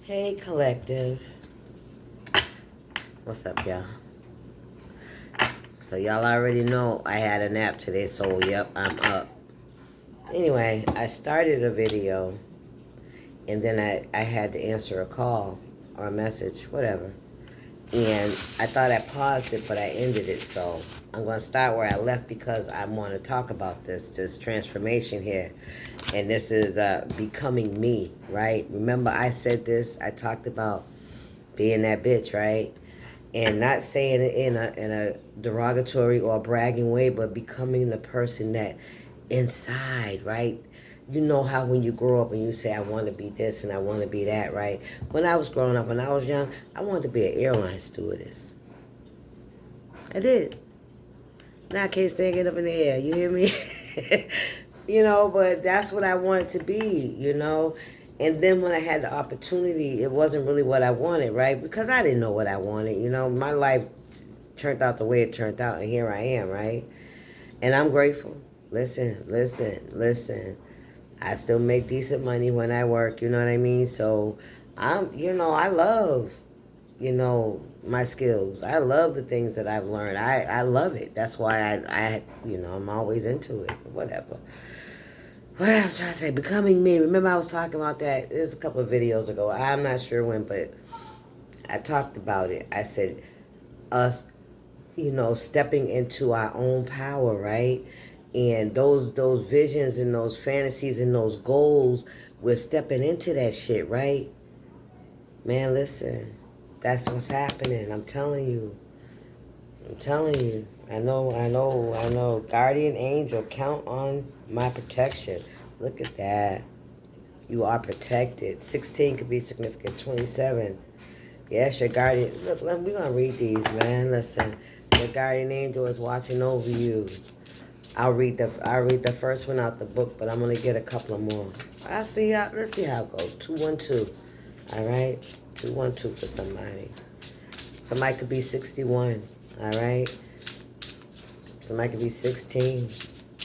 Hey, collective. What's up, y'all? So y'all already know I had a nap today, so yep, I'm up. Anyway, I started a video, and then I had to answer a call or a message, whatever. And I thought I paused it, but I ended it, so I'm going to start where I left because I want to talk about this transformation here. And this is becoming me, right? Remember I said this, I talked about being that bitch, right? And not saying it in a derogatory or bragging way, but becoming the person that inside, right? You know how when you grow up and you say, I want to be this and I want to be that, right? When I was growing up, when I was young, I wanted to be an airline stewardess. I did. Now I can't stand getting up in the air. You hear me? But that's what I wanted to be. And then when I had the opportunity, it wasn't really what I wanted, right? Because I didn't know what I wanted. My life turned out the way it turned out, and here I am, right? And I'm grateful. Listen. I still make decent money when I work, you know what I mean? So I love, my skills. I love the things that I've learned. I love it. That's why I'm always into it. Whatever. What I was trying to say, becoming me. Remember I was talking about that, it was a couple of videos ago. I'm not sure when, but I talked about it. I said us, stepping into our own power, right? And those visions and those fantasies and those goals, we're stepping into that shit, right? Man, listen, that's what's happening. I'm telling you. I know. Guardian angel, count on my protection. Look at that. You are protected. 16 could be significant. 27. Yes, your guardian. Look, we're going to read these, man. Listen. Your guardian angel is watching over you. I'll read the first one out the book, but I'm going to get a couple of more. Let's see how it goes. 212. All right? 212 for somebody. Somebody could be 61. All right? Somebody could be 16.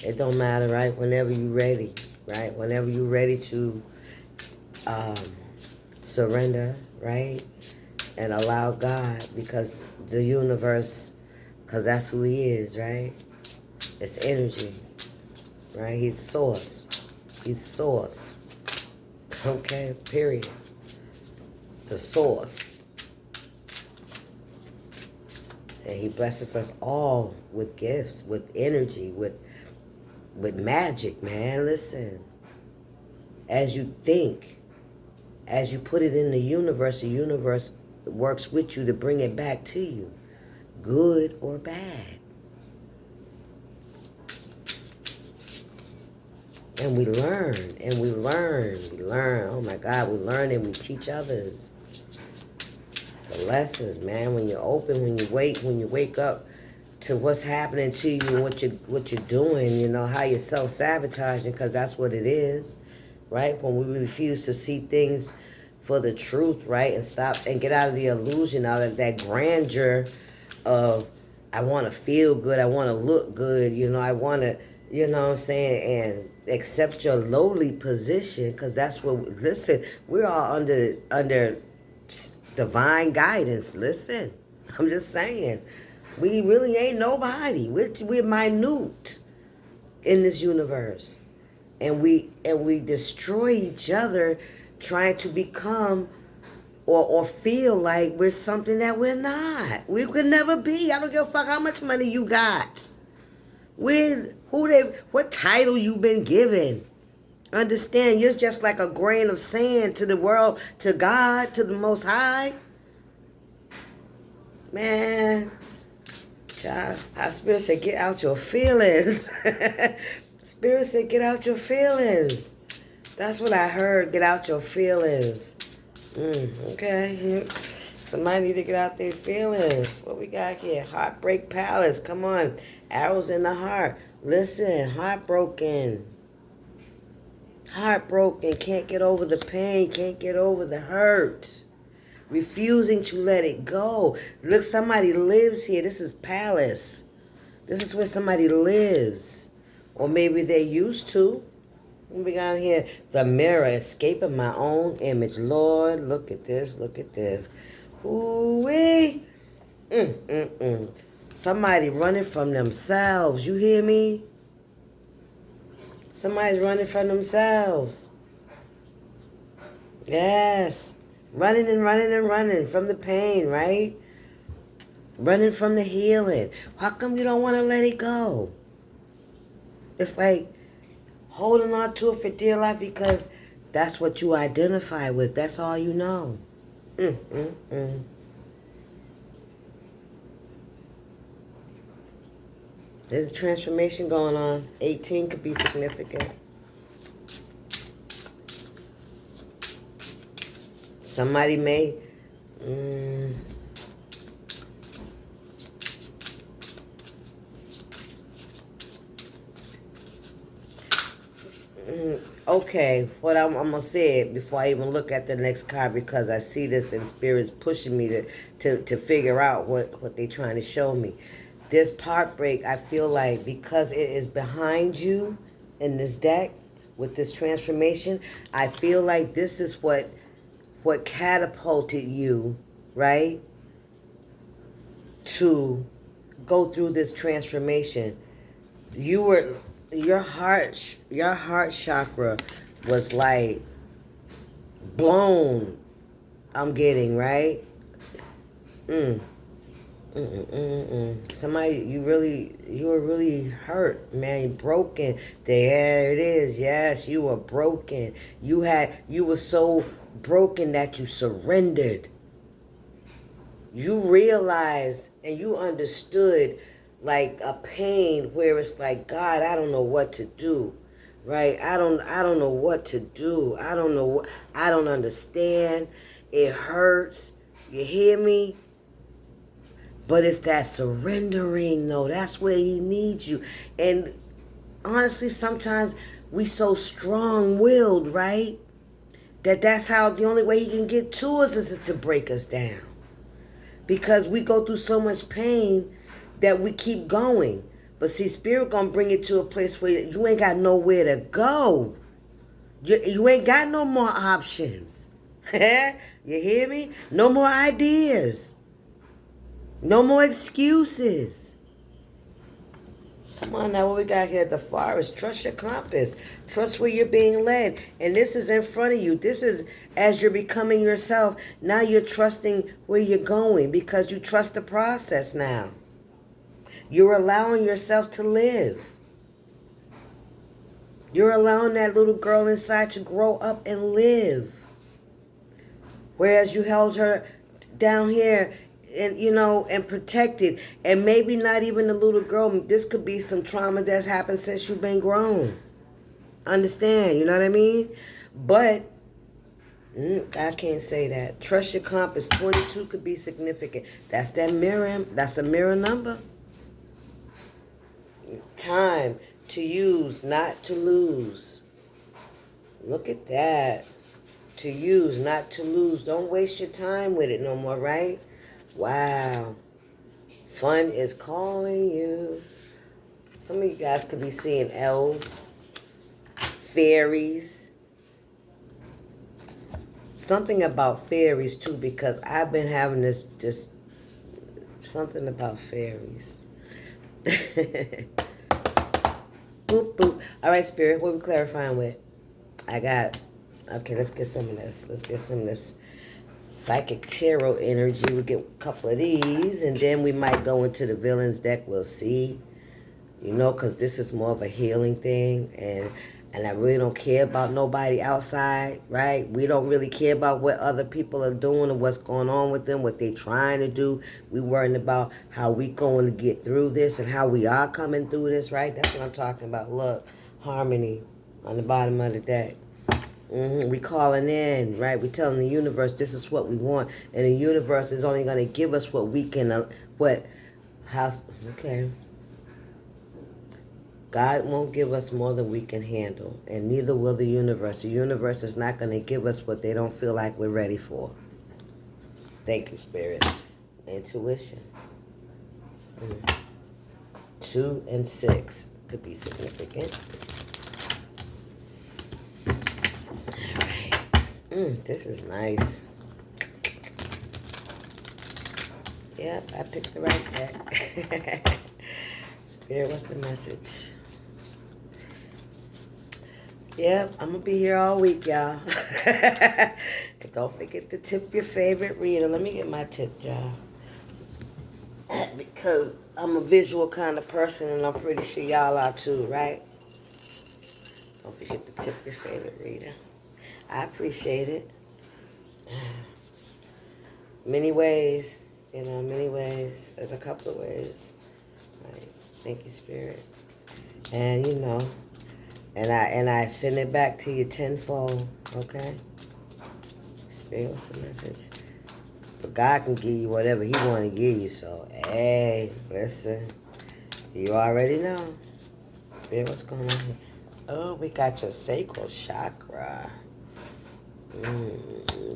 It don't matter, right? Whenever you're ready, right? Whenever you're ready to surrender, right? And allow God, because the universe, because that's who he is, right? It's energy, right? He's source. Okay, period. The source. And he blesses us all with gifts, with energy, with magic, man. Listen. As you think, as you put it in the universe works with you to bring it back to you, good or bad. And we learn. Oh my God, we learn and we teach others the lessons, man. When you're open, when you wake up to what's happening to you and what you're doing, how you're self-sabotaging, because that's what it is, right? When we refuse to see things for the truth, right? And stop and get out of the illusion, out of that grandeur of, I want to feel good, I want to look good, I want to, you know what I'm saying, and accept your lowly position, because that's what, listen, we're all under divine guidance. Listen, I'm just saying, we really ain't nobody. We're minute in this universe, and we destroy each other trying to become or feel like we're something that we're not. We could never be. I don't give a fuck how much money you got. What title you been given. Understand, you're just like a grain of sand to the world, to God, to the Most High. Man, child, our Spirit said, get out your feelings. Spirit said, get out your feelings. That's what I heard, get out your feelings. Okay. Somebody need to get out their feelings. What we got here? Heartbreak Palace. Come on. Arrows in the heart. Listen, heartbroken. Can't get over the pain. Can't get over the hurt. Refusing to let it go. Look, somebody lives here. This is Palace. This is where somebody lives. Or maybe they used to. We got here. The mirror, escaping my own image. Lord, look at this. Look at this. Ooh-wee. Somebody running from themselves. You hear me? Somebody's running from themselves. Yes. Running and running and running from the pain, right? Running from the healing. How come you don't want to let it go? It's like holding on to it for dear life because that's what you identify with. That's all you know. There's a transformation going on. 18 could be significant. Somebody may... Okay, what I'm going to say it before I even look at the next card because I see this and Spirit's pushing me to figure out what they're trying to show me. This heartbreak, I feel like because it is behind you in this deck with this transformation, I feel like this is what catapulted you, right, to go through this transformation. Your heart chakra was like blown. I'm getting, right? Somebody, you were really hurt, man. You're broken. There it is. Yes, you were broken. You were so broken that you surrendered. You realized and you understood like a pain where it's like, God, I don't know what to do. Right? I don't know what to do. I don't understand. It hurts. You hear me? But it's that surrendering, though. That's where he needs you. And honestly, sometimes we so strong-willed, right? That's how the only way he can get to us is to break us down. Because we go through so much pain that we keep going. But see, Spirit gonna bring you to a place where you ain't got nowhere to go. You ain't got no more options. You hear me? No more ideas. No more excuses. Come on now, what we got here at the forest? Trust your compass. Trust where you're being led. And this is in front of you. This is as you're becoming yourself. Now you're trusting where you're going because you trust the process now. You're allowing yourself to live. You're allowing that little girl inside to grow up and live. Whereas you held her down here and and protected, and maybe not even the little girl. This could be some trauma that's happened since you've been grown. Understand? You know what I mean? But I can't say that. Trust your compass. 22 could be significant. That's that mirror. That's a mirror number. Time to use, not to lose. Look at that. To use, not to lose. Don't waste your time with it no more, right? Wow. Fun is calling you. Some of you guys could be seeing elves, fairies. Something about fairies too, because I've been having this something about fairies. Boop, boop. All right, Spirit, what are we clarifying with? Okay, let's get some of this. Let's get some of this psychic tarot energy. We'll get a couple of these, and then we might go into the villains deck. We'll see. Because this is more of a healing thing, and I really don't care about nobody outside, right? We don't really care about what other people are doing and what's going on with them, what they're trying to do. We worrying about how we going to get through this and how we are coming through this, right? That's what I'm talking about. Look, harmony on the bottom of the deck. We calling in, right? We telling the universe this is what we want, and the universe is only going to give us what we can. Okay. God won't give us more than we can handle, and neither will the universe. The universe is not going to give us what they don't feel like we're ready for. Thank you, Spirit. Intuition. 2 and 6 could be significant. This is nice. Yep, I picked the right deck. Spirit, what's the message? Yep, I'm going to be here all week, y'all. And don't forget to tip your favorite reader. Let me get my tip, y'all. Because I'm a visual kind of person, and I'm pretty sure y'all are too, right? Don't forget to tip your favorite reader. I appreciate it. Many ways, many ways. There's a couple of ways. Right. Thank you, Spirit. And, and I send it back to you tenfold, okay? Spirit, what's the message? But God can give you whatever He want to give you, so, hey, listen. You already know. Spirit, what's going on here? Oh, we got your Sacral Chakra.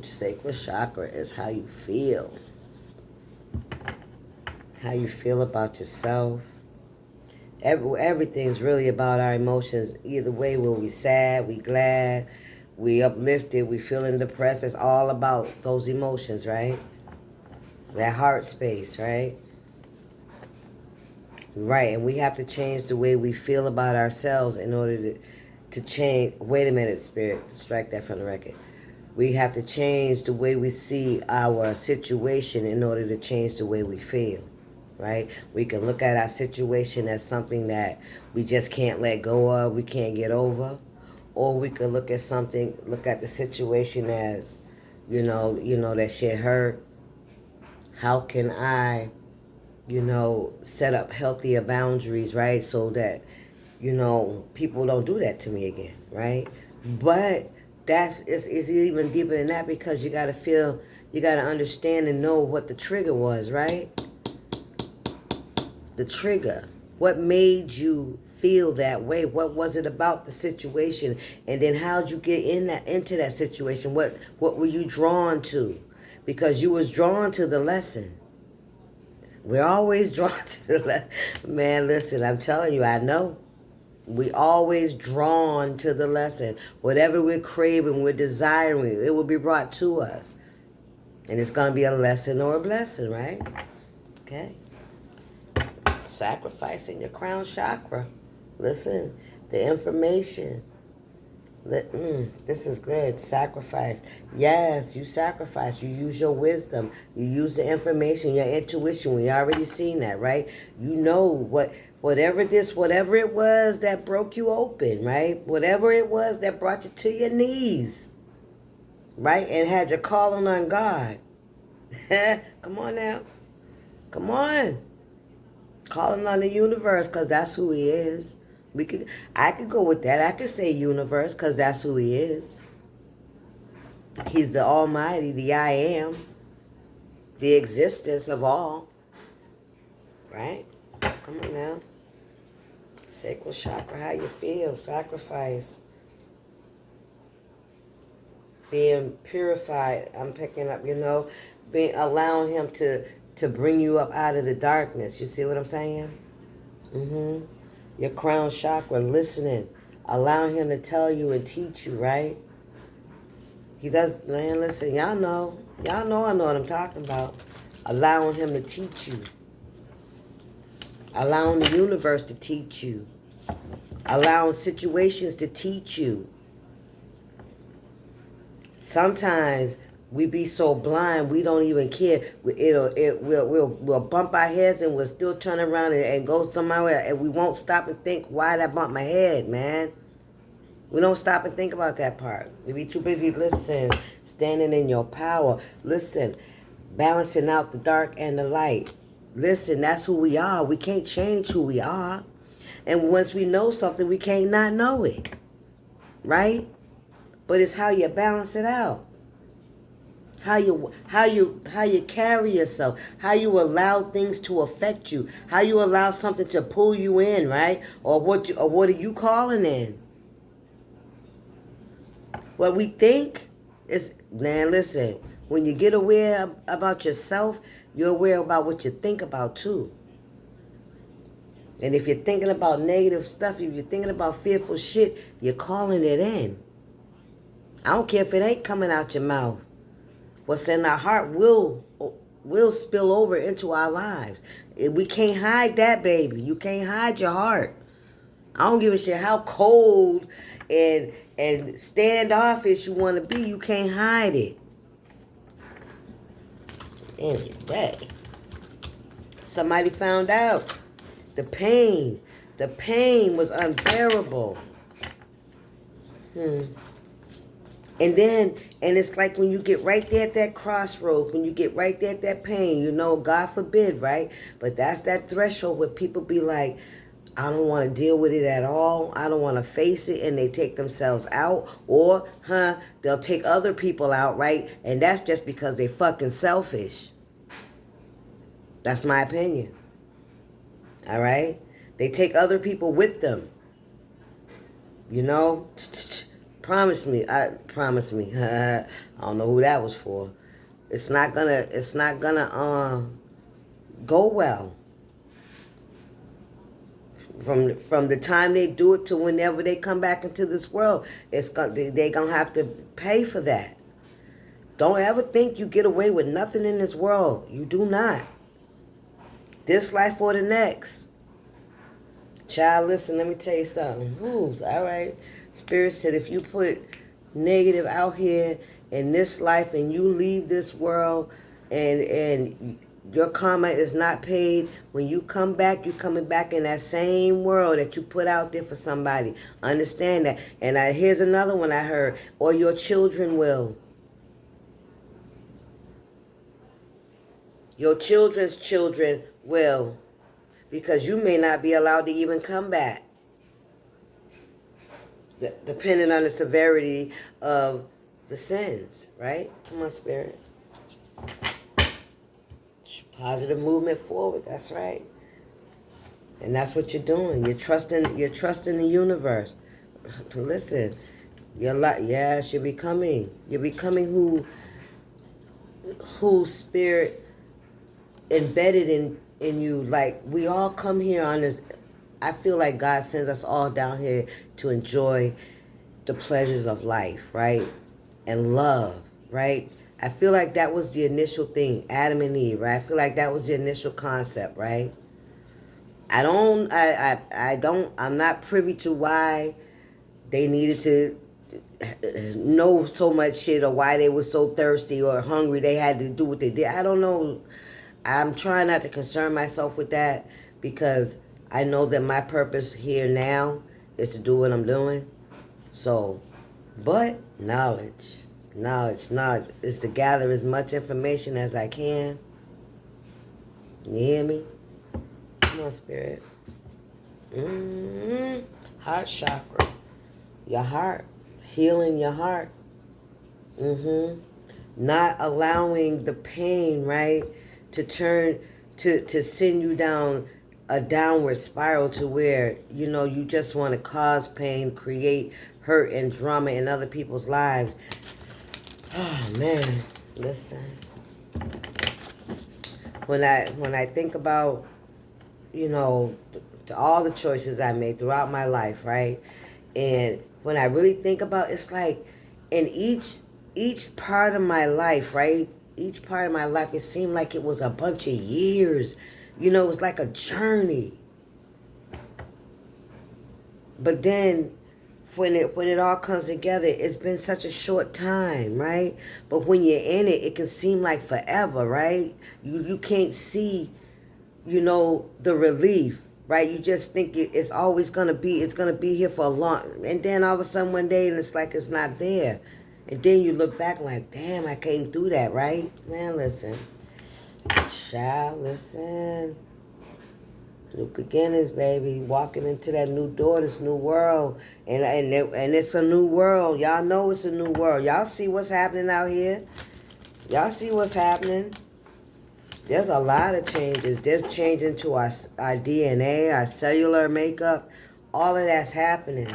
Sacral Chakra is how you feel. How you feel about yourself. Everything's really about our emotions. Either way, when we sad, we glad, we uplifted, we feeling depressed. It's all about those emotions, right? That heart space, right? Right, and we have to change the way we feel about ourselves in order to change. Wait a minute, Spirit. Strike that from the record. We have to change the way we see our situation in order to change the way we feel. Right? We can look at our situation as something that we just can't let go of, we can't get over. Or we could look at the situation as, that shit hurt. How can I, set up healthier boundaries, right? So that, people don't do that to me again, right? But it's even deeper than that, because you got to understand and know what the trigger was, right? The trigger. What made you feel that way? What was it about the situation? And then how'd you get into that situation? What were you drawn to? Because you was drawn to the lesson. We're always drawn to the lesson. Man, listen, I'm telling you, I know. We always drawn to the lesson. Whatever we're craving, we're desiring, it will be brought to us. And it's going to be a lesson or a blessing, right? Okay. Sacrificing your crown chakra. Listen, the information. This is good. Sacrifice. Yes, you sacrifice. You use your wisdom. You use the information, your intuition. We already seen that, right? You know whatever it was that broke you open, right? Whatever it was that brought you to your knees, right? And had you calling on God. Come on now. Come on. Calling on the universe, because that's who He is. I could go with that. I could say universe, because that's who He is. He's the Almighty, the I am, the existence of all. Right? Come on now. Sacral chakra, how you feel? Sacrifice. Being purified. I'm picking up, allowing Him to bring you up out of the darkness. You see what I'm saying? Your crown chakra, listening, allowing Him to tell you and teach you, right? He does, man, listen, y'all know I know what I'm talking about. Allowing Him to teach you. Allowing the universe to teach you. Allowing situations to teach you. Sometimes we be so blind we don't even care. We'll bump our heads and we'll still turn around and go somewhere, and we won't stop and think, why did I bump my head, man? We don't stop and think about that part. We be too busy, listen, standing in your power. Listen, balancing out the dark and the light. Listen, that's who we are. We can't change who we are. And once we know something, we can't not know it. Right? But it's how you balance it out. How you carry yourself, how you allow things to affect you, how you allow something to pull you in, right? Or what are you calling in? What we think is, man, listen, when you get aware about yourself, you're aware about what you think about too. And if you're thinking about negative stuff, if you're thinking about fearful shit, you're calling it in. I don't care if it ain't coming out your mouth. What's in our heart will spill over into our lives. We can't hide that, baby. You can't hide your heart. I don't give a shit how cold and standoffish you want to be. You can't hide it. Anyway, somebody found out the pain. The pain was unbearable. And it's like when you get right there at that crossroads, when you get right there at that pain, you know, God forbid, right? But that's that threshold where people be like, I don't want to deal with it at all. I don't want to face it. And they take themselves out. Or, they'll take other people out, right? And that's just because they fucking selfish. That's my opinion. All right? They take other people with them. You know? Promise me. I don't know who that was for. It's not gonna go well. From the time they do it to whenever they come back into this world, they're gonna have to pay for that. Don't ever think you get away with nothing in this world. You do not. This life or the next. Child, listen, let me tell you something. All right. Spirit said if you put negative out here in this life and you leave this world and your karma is not paid, when you come back, you're coming back in that same world that you put out there for somebody. Understand that. And here's another one I heard. Or your children will. Your children's children will. Because you may not be allowed to even come back. Depending on the severity of the sins, right? Come on, Spirit. Positive movement forward, that's right. And that's what you're doing. You're trusting the universe. Listen, you're becoming who spirit embedded in you. Like, we all come here on this. I feel like God sends us all down here to enjoy the pleasures of life, right? And love, right? I feel like that was the initial thing, Adam and Eve, right? I feel like that was the initial concept, right? I'm not privy to why they needed to know so much shit, or why they were so thirsty or hungry they had to do what they did. I don't know. I'm trying not to concern myself with that, because I know that my purpose here now is to do what I'm doing. So, but knowledge is to gather as much information as I can. You hear me? Come on, Spirit. Heart chakra. Your heart. Healing your heart. Not allowing the pain, right, to turn to send you down a downward spiral to where, you know, you just want to cause pain, create hurt and drama in other people's lives. Oh man, listen. When I think about, you know, all the choices I made throughout my life, right? And when I really think about it, it's like in each part of my life, right? Each part of my life, it seemed like it was a bunch of years. You know, it was like a journey. But then when it all comes together, it's been such a short time, right? But when you're in it, it can seem like forever, right? You can't see, you know, the relief, right? You just think it's always gonna be here for a long, and then all of a sudden one day, and it's like it's not there. And then you look back like, damn, I came through that, right? Man, listen. Child, listen. New beginnings, baby. Walking into that new door, this new world. And it's a new world. Y'all know it's a new world. Y'all see what's happening out here? Y'all see what's happening? There's a lot of changes. There's changing to our DNA, our cellular makeup. All of that's happening.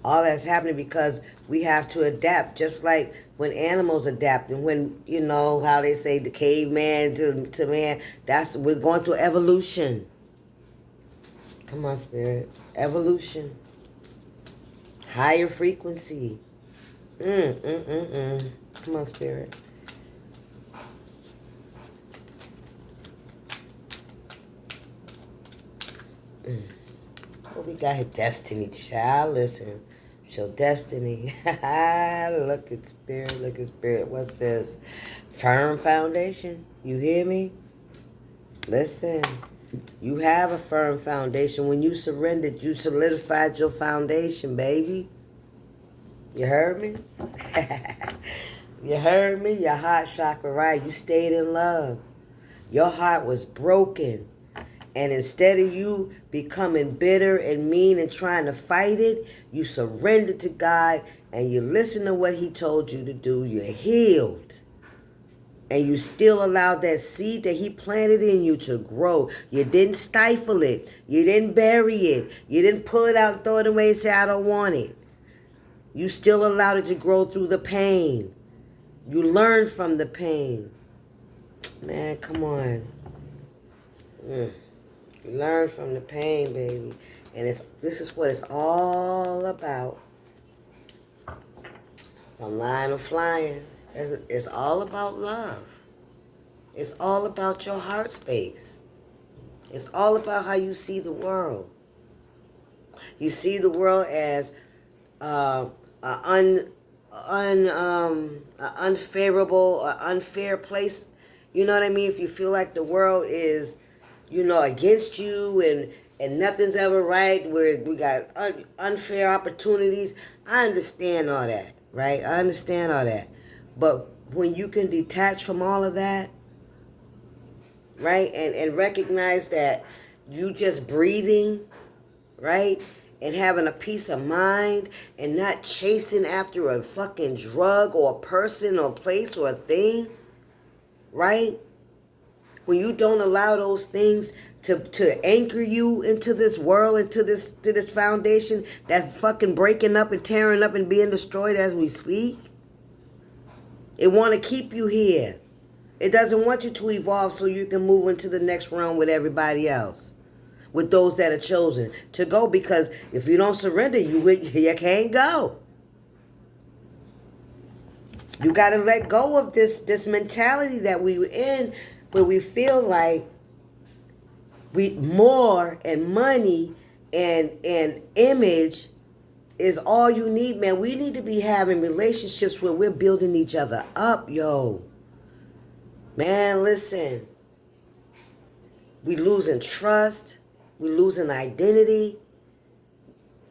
All that's happening because we have to adapt, just like when animals adapt, and when, you know, how they say the caveman to man, we're going through evolution. Come on, Spirit. Evolution. Higher frequency. Come on, Spirit. What we got here? Destiny, child. Listen. Show destiny. Look at Spirit. Look at Spirit. What's this? Firm foundation. You hear me? Listen. You have a firm foundation. When you surrendered, you solidified your foundation, baby. You heard me? You heard me? Your heart chakra, right? You stayed in love. Your heart was broken. And instead of you becoming bitter and mean and trying to fight it, you surrendered to God and you listened to what he told you to do. You're healed. And you still allowed that seed that he planted in you to grow. You didn't stifle it. You didn't bury it. You didn't pull it out and throw it away and say, I don't want it. You still allowed it to grow through the pain. You learned from the pain. Man, come on. You learn from the pain, baby. And this is what it's all about. From lying or flying. It's all about love. It's all about your heart space. It's all about how you see the world. You see the world as an unfavorable, unfair place. You know what I mean? If you feel like the world is, against you and nothing's ever right, where we got unfair opportunities, I understand all that, right? I understand all that. But when you can detach from all of that, right, and recognize that you just breathing, right, and having a peace of mind and not chasing after a fucking drug or a person or a place or a thing, right? When you don't allow those things to anchor you into this world, to this foundation that's fucking breaking up and tearing up and being destroyed as we speak. It want to keep you here. It doesn't want you to evolve so you can move into the next realm with everybody else. With those that are chosen to go, because if you don't surrender, you can't go. You got to let go of this mentality that we were in, where we feel like more and money and image is all you need, man. We need to be having relationships where we're building each other up, yo. Man, listen. We losing trust. We losing identity.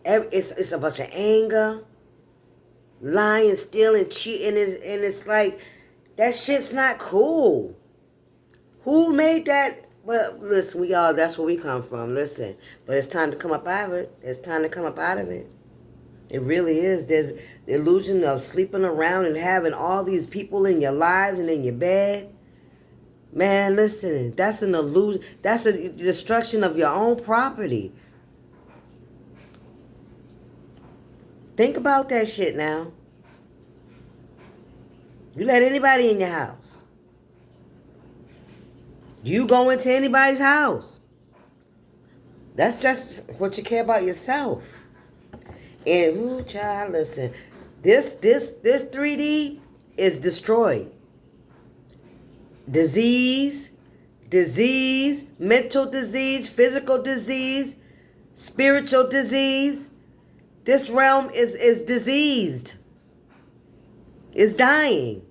It's a bunch of anger, lying, stealing, cheating, and it's like, that shit's not cool. Who made that? Well, listen, that's where we come from. Listen, but it's time to come up out of it. It's time to come up out of it. It really is. There's the illusion of sleeping around and having all these people in your lives and in your bed. Man, listen, that's an illusion. That's a destruction of your own property. Think about that shit now. You let anybody in your house. You go into anybody's house. That's just what you care about yourself. And, child, listen. This 3D is destroyed. Disease, mental disease, physical disease, spiritual disease. This realm is diseased. It's dying.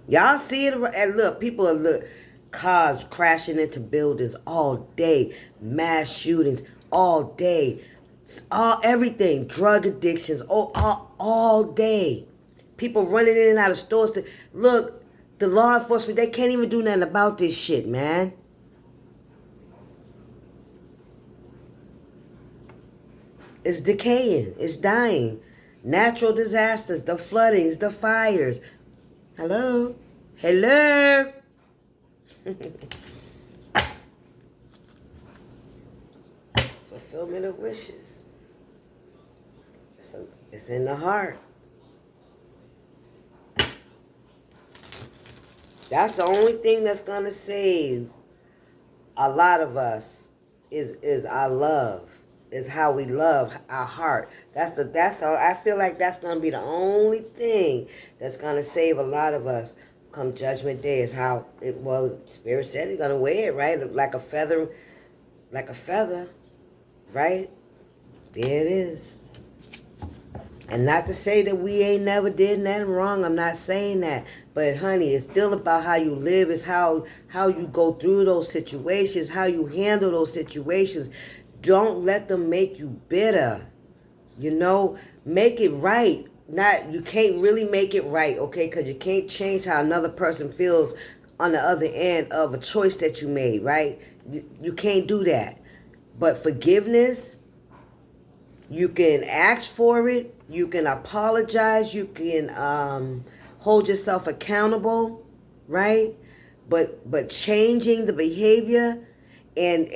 Y'all see it? And look, people are cars crashing into buildings all day, mass shootings all day, everything, drug addictions all day. People running in and out of stores. Look, the law enforcement, they can't even do nothing about this shit, man. It's decaying. It's dying. Natural disasters, the floodings, the fires. Hello? Fulfillment of wishes. It's in the heart. That's the only thing that's going to save a lot of us is our love. is how we love, our heart. That's all. I feel like that's gonna be the only thing that's gonna save a lot of us come Judgment Day. Is how it. Well, Spirit said He's gonna wear it, right, like a feather, right? There it is. And not to say that we ain't never did nothing wrong. I'm not saying that. But honey, it's still about how you live. It's how you go through those situations, how you handle those situations. Don't let them make you bitter. Make it right. You can't really make it right, okay? Because you can't change how another person feels on the other end of a choice that you made, right? You can't do that. But forgiveness, you can ask for it. You can apologize. You can hold yourself accountable, right? But changing the behavior and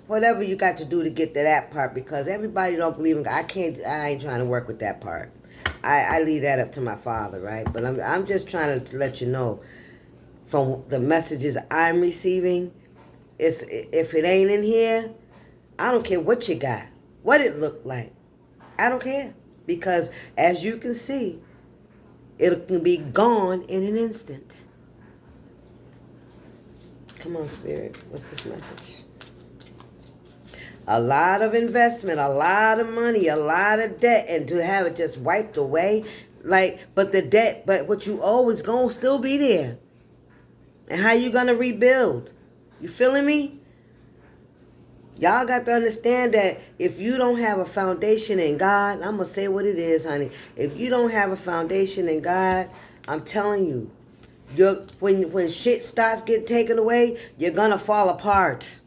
whatever you got to do to get to that part, because everybody don't believe in God. I ain't trying to work with that part. I leave that up to my Father, right? But I'm just trying to let you know from the messages I'm receiving, if it ain't in here, I don't care what you got, what it looked like. I don't care. Because as you can see, it can be gone in an instant. Come on, Spirit. What's this message? A lot of investment, a lot of money, a lot of debt, and to have it just wiped away. But the debt, but what you owe is going to still be there. And how you going to rebuild? You feeling me? Y'all got to understand that if you don't have a foundation in God, I'm going to say what it is, honey. If you don't have a foundation in God, I'm telling you, when shit starts getting taken away, you're going to fall apart.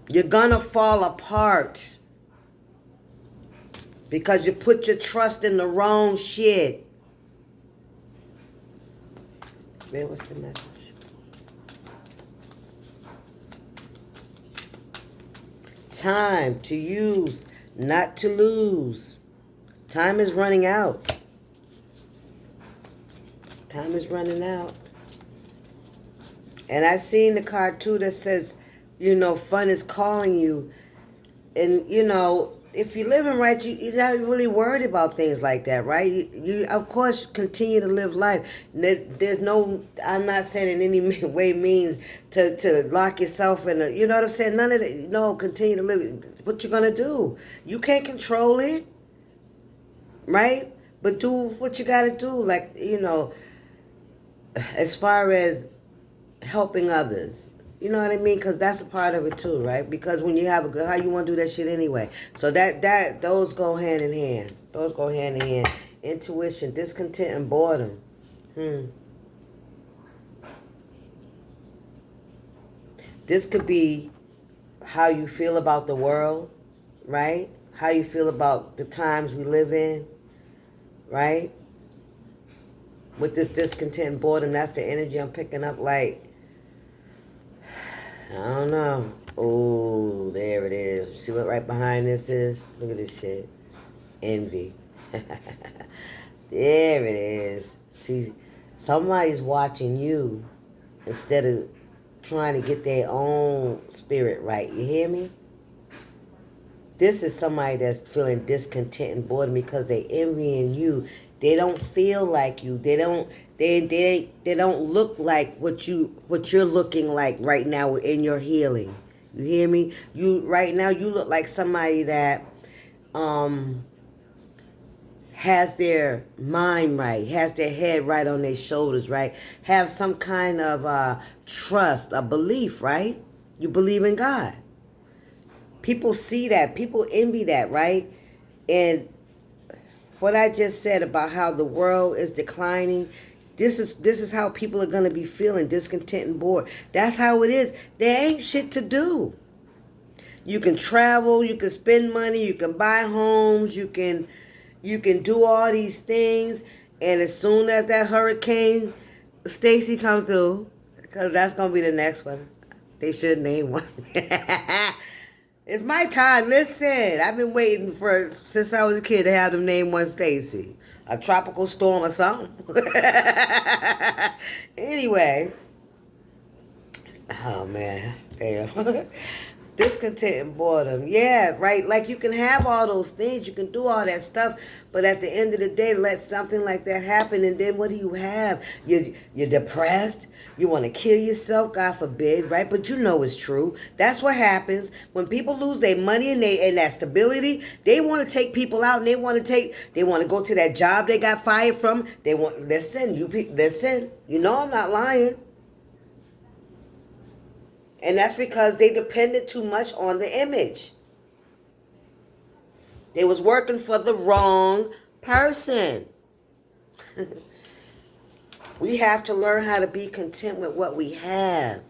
You're going to fall apart. Because you put your trust in the wrong shit. Man, what's the message? Time to use, not to lose. Time is running out. Time is running out. And I seen the card too that says, fun is calling you. And, if you're living right, you're not really worried about things like that, right? You of course, continue to live life. There's no, I'm not saying in any way means to lock yourself in you know what I'm saying? None of that. No, continue to live. What you going to do? You can't control it, right? But do what you got to do, as far as helping others. You know what I mean? Because that's a part of it too, right? Because when you have a good, how you want to do that shit anyway? So those go hand in hand. Those go hand in hand. Intuition, discontent, and boredom. This could be how you feel about the world, right? How you feel about the times we live in, right? With this discontent and boredom, that's the energy I'm picking up, I don't know. Oh, there it is. See what right behind this is? Look at this shit. Envy. There it is. See, somebody's watching you instead of trying to get their own spirit right. You hear me? This is somebody that's feeling discontent and boredom because they envying you. They don't feel like you. They don't look like what you're looking like right now in your healing. You hear me? Right now you look like somebody that has their mind right, has their head right on their shoulders, right? Have some kind of trust, a belief, right? You believe in God. People see that. People envy that, right? And what I just said about how the world is declining, this is how people are going to be feeling, discontent and bored. That's how it is. There ain't shit to do. You can travel, you can spend money, you can buy homes, you can do all these things, and as soon as that hurricane Stacy comes through, because that's going to be the next one, they should name one. It's my time. Listen, I've been waiting since I was a kid to have them name one Stacy. A tropical storm or something. Anyway. Oh, man. Damn. Discontent and boredom. Yeah, right. Like you can have all those things, you can do all that stuff, but at the end of the day, let something like that happen, and then what do you have? You're depressed. You want to kill yourself, God forbid, right? But you know it's true. That's what happens when people lose their money and that stability. They want to take people out, and they want to go to that job they got fired from. They want listen. You know I'm not lying. And that's because they depended too much on the image. They was working for the wrong person. We have to learn how to be content with what we have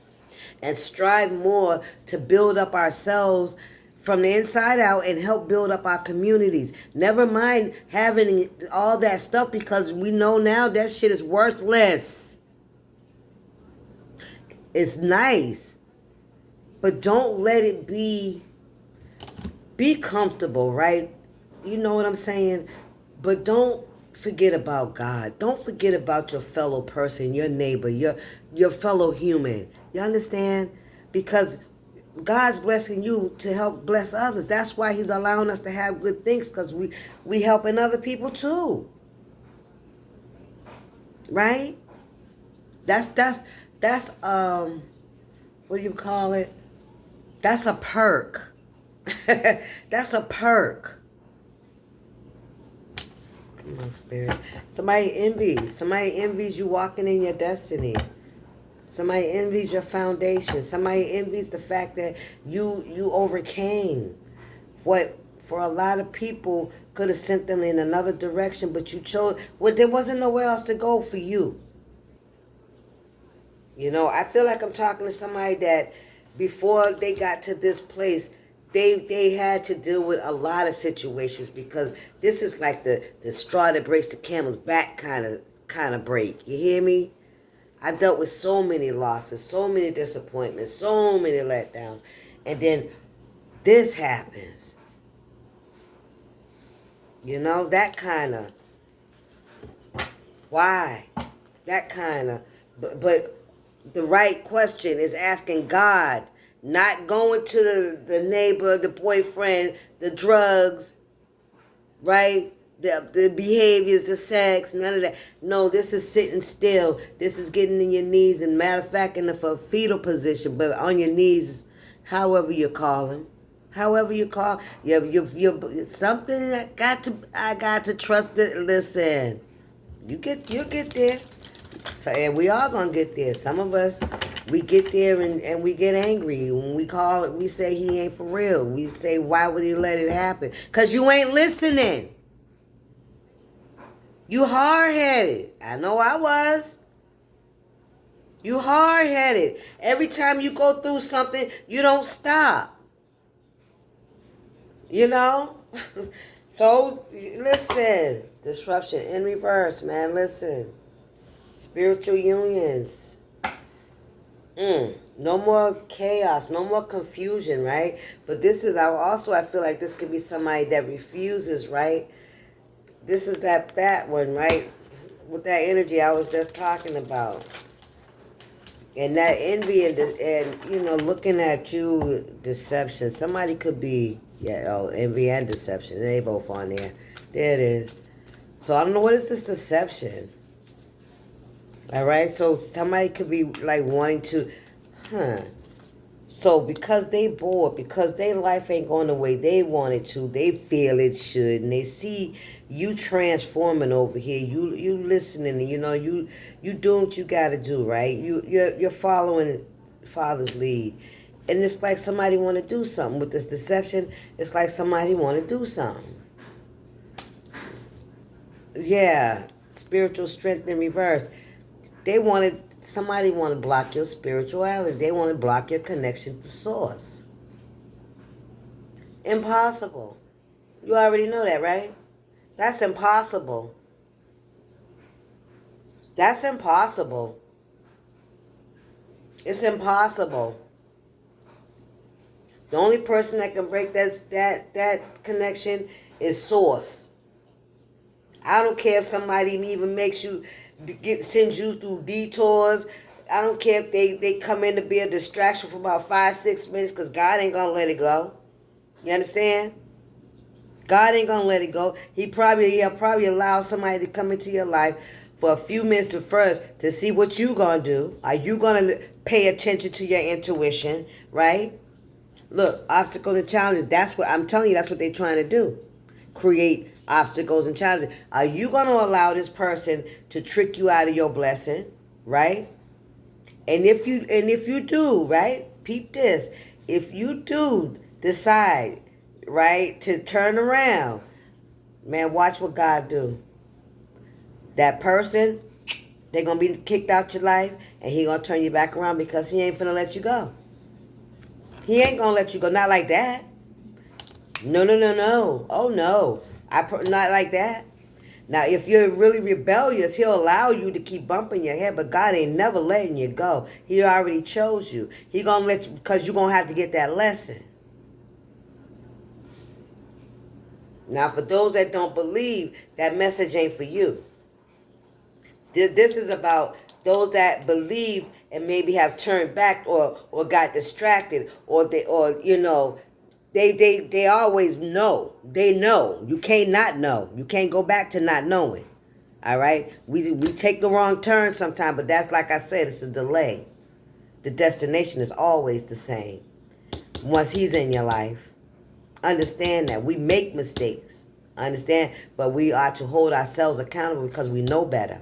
and strive more to build up ourselves from the inside out and help build up our communities. Never mind having all that stuff, because we know now that shit is worthless. It's nice, but don't let it be comfortable, right? You know what I'm saying? But don't forget about God. Don't forget about your fellow person, your neighbor, your fellow human. You understand? Because God's blessing you to help bless others. That's why he's allowing us to have good things, because we helping other people too. Right? That's what do you call it? That's a perk. That's a perk. Come on, spirit. Somebody envies you walking in your destiny. Somebody envies your foundation. Somebody envies the fact that you overcame what for a lot of people could have sent them in another direction, but you chose. Well, there wasn't nowhere else to go for you. You know, I feel like I'm talking to somebody that before they got to this place, they had to deal with a lot of situations, because this is like the straw that breaks the camel's back kind of break. You hear me? I dealt with so many losses, so many disappointments, so many letdowns. And then this happens. You know, that kind of, why? That kind of, but the right question is asking God, not going to the neighbor, the boyfriend, the drugs, right? The behaviors, the sex, none of that. No, this is sitting still. This is getting in your knees, and matter of fact, in the fetal position, but on your knees, however you call them. However you call, you something I got to trust it. Listen, you'll get there. So, and we all gonna get there. Some of us, we get there and we get angry. When we call it, we say he ain't for real. We say, why would he let it happen? Because you ain't listening. You hard-headed. I know I was. You hard-headed. Every time you go through something, you don't stop. You know? So, listen. Disruption in reverse, man. Listen. Spiritual unions. No more chaos. No more confusion, right? But this is, I feel like this could be somebody that refuses, right? This is that one, right? With that energy I was just talking about. And that envy and looking at you, deception. Somebody could be, envy and deception. They both on there. There it is. So I don't know, what is this deception? All right, so somebody could be like wanting to, So because they bored, because their life ain't going the way they want it to, they feel it should, and they see you transforming over here. You listening, you doing what you got to do, right? You're following Father's lead, and it's like somebody want to do something with this deception. It's like somebody want to do something. Yeah, spiritual strength in reverse. Somebody want to block your spirituality. They want to block your connection to source. Impossible. You already know that, right? That's impossible. That's impossible. It's impossible. The only person that can break that connection is source. I don't care if somebody even makes you sends you through detours. I don't care if they come in to be a distraction for about 5-6 minutes, because God ain't gonna let it go. You understand? God ain't gonna let it go. He'll probably allow somebody to come into your life for a few minutes at first to see what you gonna do. Are you gonna pay attention to your intuition, right? Look, obstacles and challenges. That's what I'm telling you. That's what they're trying to do. Create obstacles and challenges. Are you gonna allow this person to trick you out of your blessing, right? And if you do, right? Peep this. If you do decide, right, to turn around, man, watch what God do. That person, they're going to be kicked out your life, and he going to turn you back around, because he ain't finna let you go. He ain't going to let you go. Not like that. No, no, no, no. Oh, no. Not like that. Now, if you're really rebellious, he'll allow you to keep bumping your head, but God ain't never letting you go. He already chose you. He going to let you, because you're going to have to get that lesson. Now, for those that don't believe, that message ain't for you. This is about those that believe and maybe have turned back or got distracted, or they always know. They know. You can't not know. You can't go back to not knowing. All right? We take the wrong turn sometimes, but that's, like I said, it's a delay. The destination is always the same once he's in your life. Understand that. We make mistakes. Understand? But we are to hold ourselves accountable because we know better.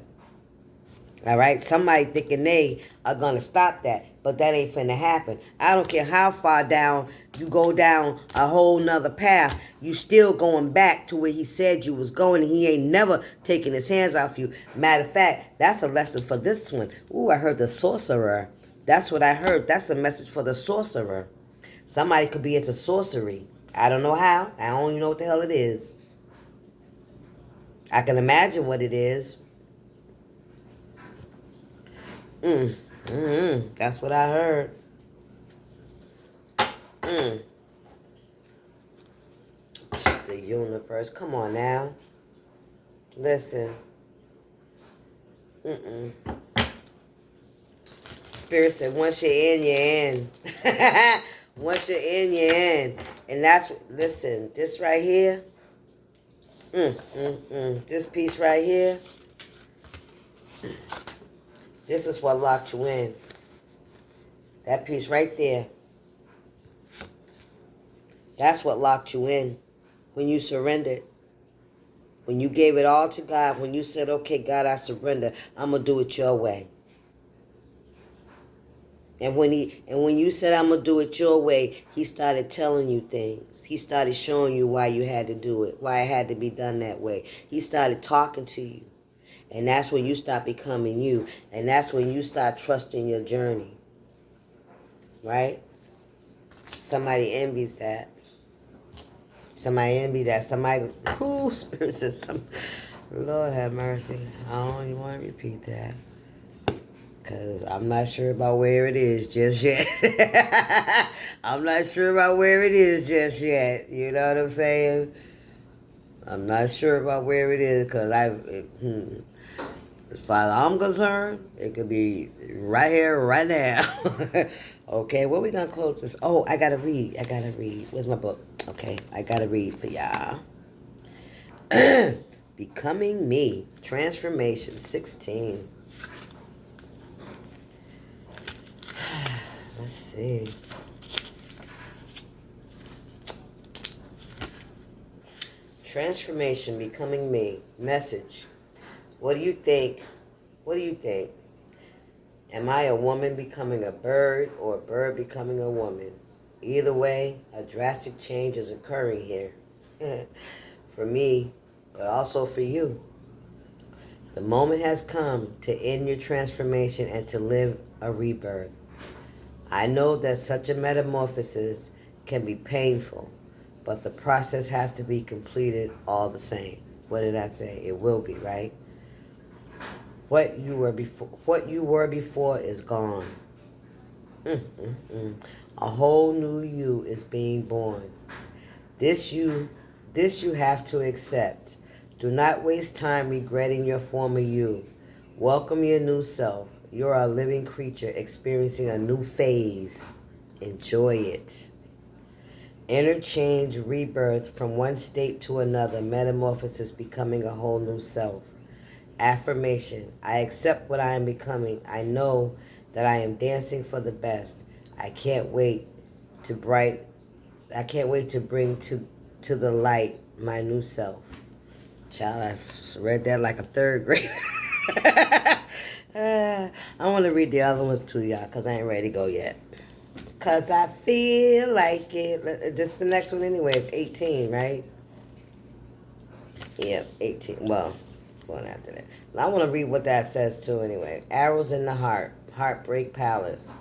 All right? Somebody thinking they are going to stop that, but that ain't finna happen. I don't care how far down you go down a whole nother path, you still going back to where he said you was going, and he ain't never taking his hands off you. Matter of fact, that's a lesson for this one. Ooh, I heard the sorcerer. That's what I heard. That's a message for the sorcerer. Somebody could be into sorcery. I don't know how. I don't even know what the hell it is. I can imagine what it is. That's what I heard. The universe. Come on now. Listen. Spirit said, once you're in, you're in. Once you're in, you're in. And that's, listen, this right here. This piece right here. This is what locked you in. That piece right there. That's what locked you in. When you surrendered. When you gave it all to God. When you said, okay, God, I surrender. I'm going to do it your way. And when you said, I'm going to do it your way, he started telling you things. He started showing you why you had to do it. Why it had to be done that way. He started talking to you. And that's when you start becoming you. And that's when you start trusting your journey. Right? Somebody envies that. Somebody envy that. Somebody, Spirit says, Lord have mercy. I don't even want to repeat that. Because I'm not sure about where it is just yet. I'm not sure about where it is just yet. You know what I'm saying? I'm not sure about where it is, because as far as I'm concerned, it could be right here, right now. Okay, where we going to close this? Oh, I got to read. Where's my book? Okay, I got to read for y'all. Becoming Me. Transformation 16. Let's see. Transformation, becoming me. Message. What do you think? What do you think? Am I a woman becoming a bird, or a bird becoming a woman? Either way, a drastic change is occurring here. For me, but also for you. The moment has come to end your transformation and to live a rebirth. I know that such a metamorphosis can be painful, but the process has to be completed all the same. What did I say? It will be, right? What you were before is gone. A whole new you is being born. This you have to accept. Do not waste time regretting your former you. Welcome your new self. You're a living creature experiencing a new phase. Enjoy it. Interchange, rebirth from one state to another, metamorphosis, becoming a whole new self. Affirmation. I accept what I am becoming. I know that I am dancing for the best. I can't wait to bright I can't wait to bring to the light my new self. Child, I read that like a third grader. I want to read the other ones too, y'all, because I ain't ready to go yet. Because I feel like it. This is the next one anyway. It's 18, right? Yep, 18. Well, going after that. I want to read what that says too anyway. Arrows in the heart. Heartbreak Palace.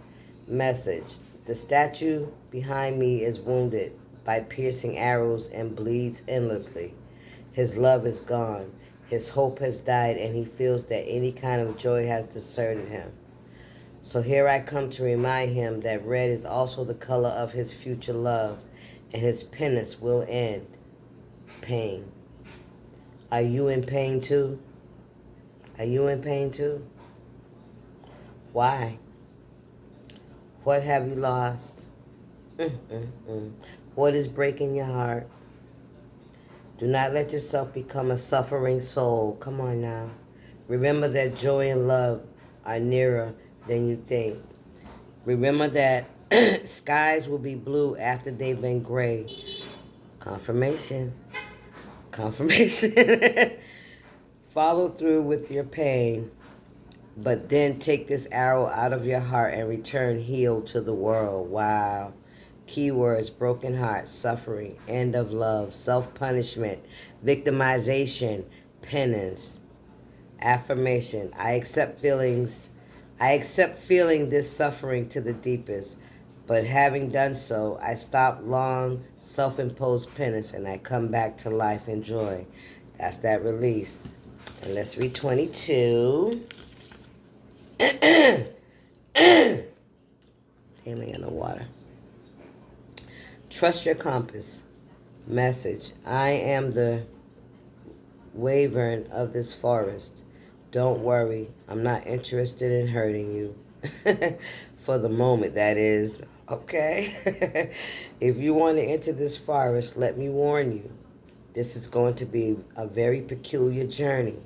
Message. The statue behind me is wounded by piercing arrows and bleeds endlessly. His love is gone. His hope has died, and he feels that any kind of joy has deserted him. So here I come to remind him that red is also the color of his future love, and his penance will end. Pain. Are you in pain too? Are you in pain too? Why? What have you lost? What is breaking your heart? Do not let yourself become a suffering soul. Come on now. Remember that joy and love are nearer than you think. Remember that skies will be blue after they've been gray. Confirmation. Confirmation. Follow through with your pain, but then take this arrow out of your heart and return healed to the world. Wow. Keywords: broken heart, suffering, end of love, self-punishment, victimization, penance. Affirmation: I accept feeling this suffering to the deepest, but having done so, I stop long self-imposed penance and I come back to life and joy. That's that release. And let's read 22. Damn, I got no water. Trust your compass. Message: I am the Waiver of this forest. Don't worry, I'm not interested in hurting you. For the moment, that is. Okay? If you want to enter this forest, let me warn you. This is going to be a very peculiar journey.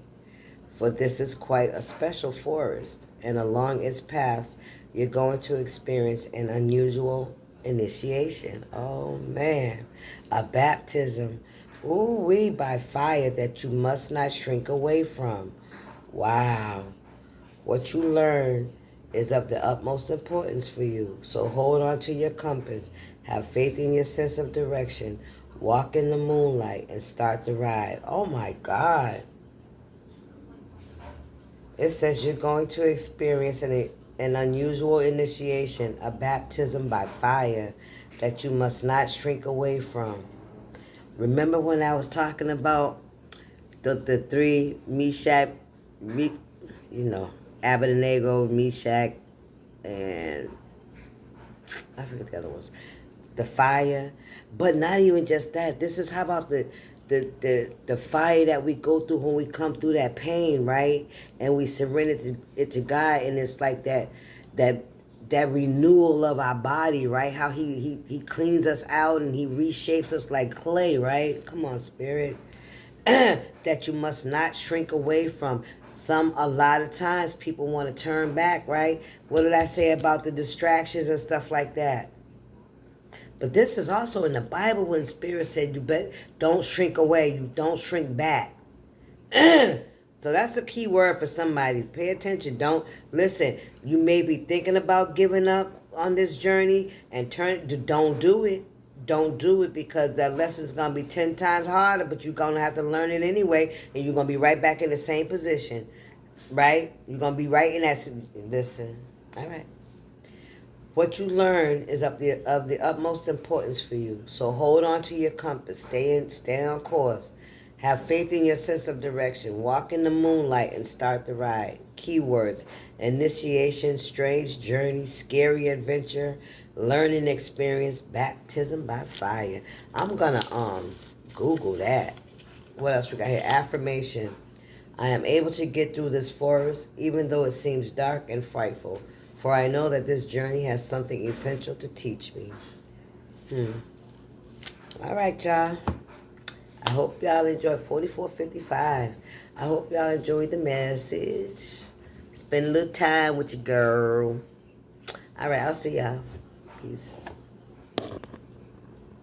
For this is quite a special forest, and along its paths, you're going to experience an unusual initiation. Oh man, a baptism. Ooh-wee, by fire that you must not shrink away from. Wow. What you learn is of the utmost importance for you. So hold on to your compass. Have faith in your sense of direction. Walk in the moonlight and start the ride. Oh my God. It says you're going to experience an unusual initiation, a baptism by fire that you must not shrink away from. Remember when I was talking about the three Meshach, Abednego, Meshach, and I forget the other ones. The fire, but not even just that. This is how about the fire that we go through when we come through that pain, right? And we surrender it to God, and it's like that renewal of our body, right? How he cleans us out and he reshapes us like clay, right? Come on, spirit. That you must not shrink away from. A lot of times people want to turn back, right? What did I say about the distractions and stuff like that? But this is also in the Bible when Spirit said don't shrink away, you don't shrink back. So that's a key word for somebody. Pay attention. Don't listen. You may be thinking about giving up on this journey and don't do it. Don't do it, because that lesson's going to be 10 times harder, but you're going to have to learn it anyway, and you're going to be right back in the same position, right? You're going to be right in that. Listen. All right. What you learn is of the utmost importance for you. So hold on to your compass. Stay on course. Have faith in your sense of direction. Walk in the moonlight and start the ride. Keywords: initiation, strange journey, scary adventure, learning experience, baptism by fire. I'm gonna Google that. What else we got here? Affirmation: I am able to get through this forest, even though it seems dark and frightful, for I know that this journey has something essential to teach me. All right, y'all. I hope y'all enjoyed 4455. I hope y'all enjoyed the message. Spend a little time with your girl. All right, I'll see y'all. Peace.